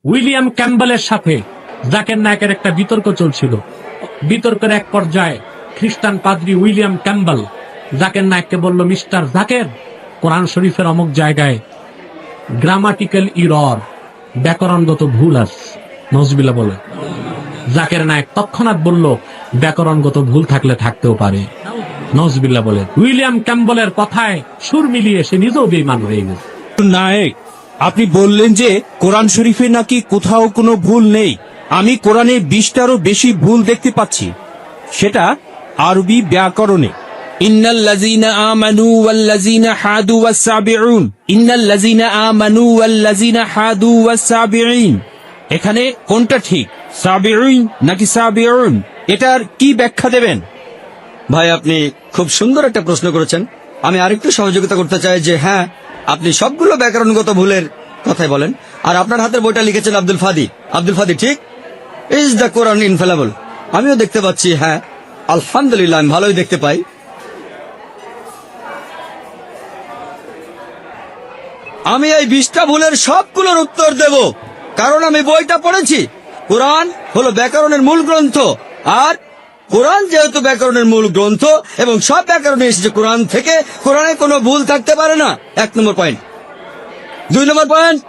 William ক্যাম্বেলের সাথে জাকির নায়েকের একটা বিতর্ক চলছিল। বিতর্কের এক পর্যায়ে খ্রিস্টান পাদ্রী উইলিয়াম ক্যাম্বেল জাকির নায়েককে বলল, মিস্টার জাকের, কোরআন শরীফের অমুক জায়গায় গ্রামাটিক্যাল ইরর, ব্যাকরণগত ভুল আছে। নজবিল্লাহ বলে। জাকির নায়েক তৎক্ষণাৎ বলল, ব্যাকরণগত ভুল থাকলে থাকতেও পারে। নজবিল্লাহ বলে। উইলিয়াম ক্যাম্বেলের কথায় সুর মিলিয়ে সে নিজেও বেঈমান হয়ে গেছে। নায়েক, আপনি বললেন যে কোরআন শরীফে নাকি কোথাও কোনো ভুল নেই। আমি কোরআনে 20টারও বেশি ভুল দেখতে পাচ্ছি, সেটা আরবি ব্যাকরণে। ইন্নাল্লাযীনা আমানু ওয়াল্লাযীনা হাদু ওয়াস-সাবিউন, ইন্নাল্লাযীনা আমানু ওয়াল্লাযীনা হাদু ওয়াস-সাবিঈন। এখানে কোনটা ঠিক, সাবিউন নাকি সাবিউন? এটার কি ব্যাখ্যা দেবেন? ভাই, আপনি খুব সুন্দর একটা প্রশ্ন করেছেন। আমি আরেকটু সহযোগিতা করতে চাই যে হ্যাঁ, আপনি সবগুলো ব্যাকরণগত ভুলের কথাই বলেন। আর আপনার হাতের বইটা লিখেছেন আব্দুল ফাদি। আব্দুল ফাদি ঠিক? ইজ দ্য কোরআন ইনফেলেবল? আমিও দেখতে পাচ্ছি। হ্যাঁ, আলহামদুলিল্লাহ, আমি ভালোই দেখতে পাই। আমি এই 20টা ভুলের সবগুলোর উত্তর দেব, কারণ আমি বইটা পড়েছি। কোরআন হলো ব্যাকরণের মূল গ্রন্থ, আর কোরআন যেহেতু ব্যাকরণের মূল গ্রন্থ এবং সব ব্যাকরণে এসেছে কোরআন থেকে, কোরআনে কোনো ভুল থাকতে পারে না। 1 নম্বর পয়েন্ট। 2 নম্বর পয়েন্ট,